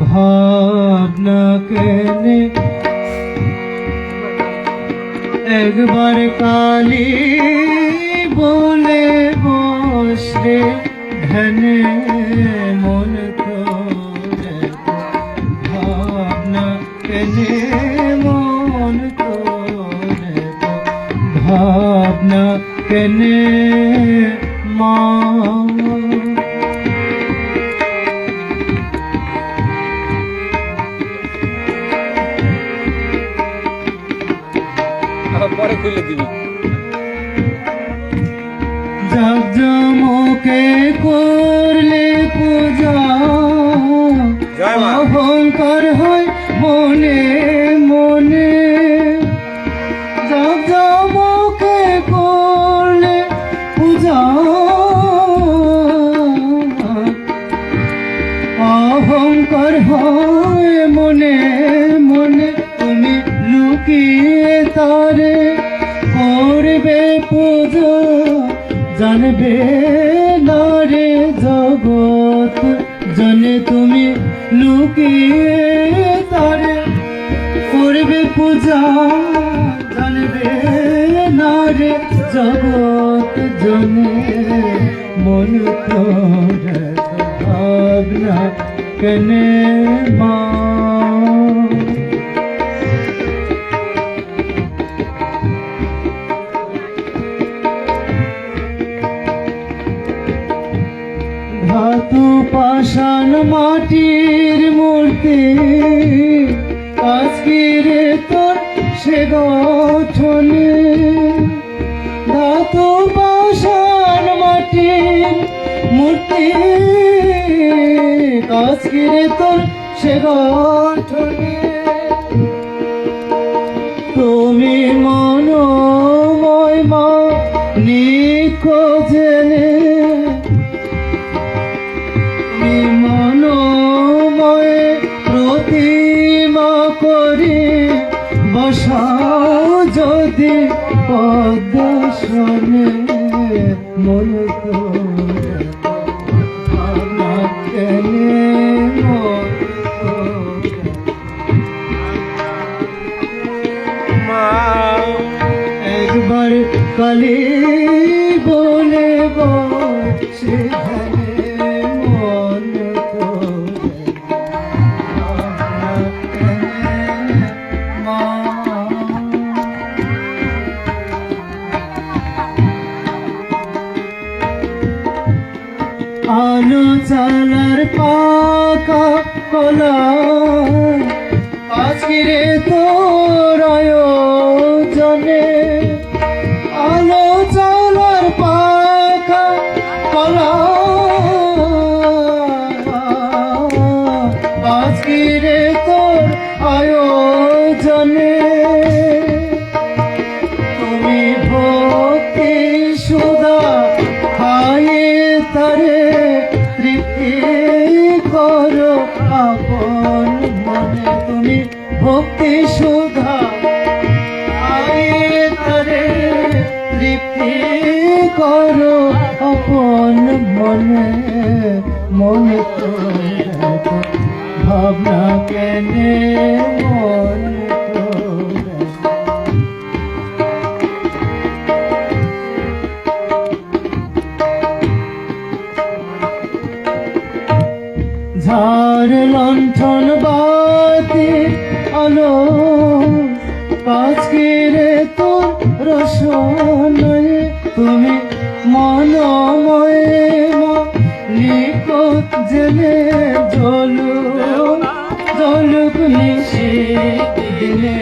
ভাবনা কেনে একবার কালি বলে বসরে ধ্যানে মন করে ভাবনা কেনে মন করে ভাবনা কেনে মা পরে খুলে দিবি। জাকজমকে করলে পূজা অহংকার হয় মনে মনে জাকজমকে করলে পূজা অহংকার হয় মনে মনে তুমি লুকিয়ে তারে করবে পূজা জানবে না রে জগৎ জানে তুমি লুকিয়ে তারে করবে পূজা জানবে না রে জগৎ জানে মন করে ভাবনা কেনে মা ধাতু পাষাণ মাটির মূর্তি আজকের তোর সে গঠনে ধাতু পাষাণ মাটির মূর্তি আজকের তোর সে গঠনে তুমি মনোময় মা নিখোঁজেনে মনোময় প্রতিমা করে বসাও যদি পদ্মসনে মন করে ভাবনা কেনে মন করে মা একবার কালী বলে বসে আলো চালার পাকা কলা আজকে তোর আয়োজনে আলো চালার পাকা কলা আজকে তোর আয়োজনে তুমি ভক্তি সুধা খাইয়ে তারে তৃপ্তি করো আপন মনে তুমি ভক্তি সুধা খাইয়ে তারে তৃপ্তি করো আপন মনে মনে করে ভাবনা কেনে মন করে ঝাড় লণ্ঠন বাতি আলো আজকের তোর রসনয়ে তুমি মনময় নিকট জেলে জলুক নিশি দিলে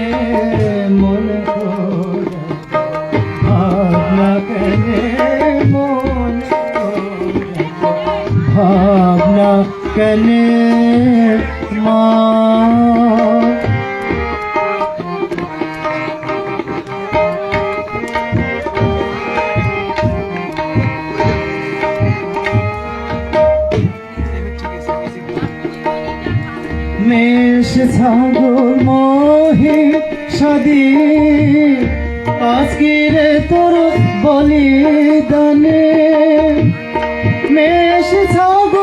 মন করে ভাবনা কেনে মন করে ভাবনা কেনে মা মেষ ছাগল মহি সদি আজকের তোর বলিদানে মেষ ছাগল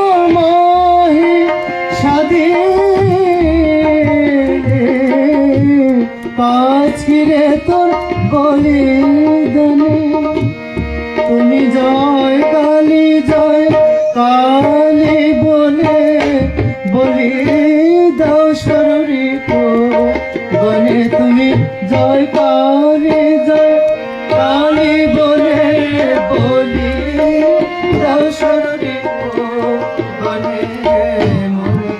কাঁদিলে কাছিরে তোর বলিদানে তুমি জয় কালী বলে বলি দাও শরীর বনে তুমি জয় কালী বলে বলি দাও শরীর বনে মনে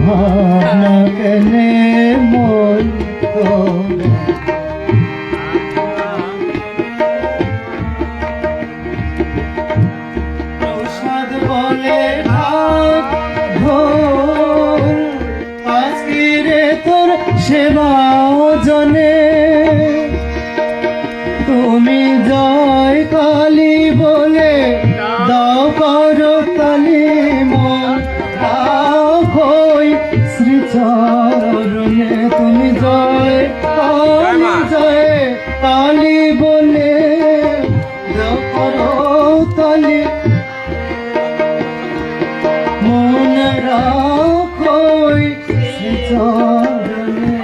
ভাবনা কেনে মন প্রসাদ বলে ভাত ঢোল আজকে তোর সেবা জনে তুমি জয় কালী বলে দাও করো কালী মন রাখোই শ্রীচরণে তুমি জয় কালী বলে দাও করো কালী মন রাখোই শ্রীচরণে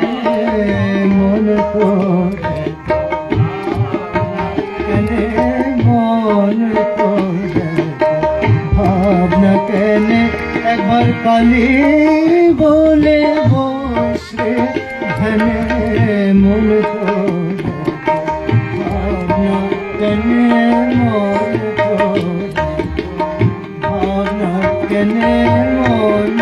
মন কেনে মন ভাবনা কেনে একবার কালী বলে বসে ধ্যানে মন ভাবনা কেনে মন ভাবনা কেনে মন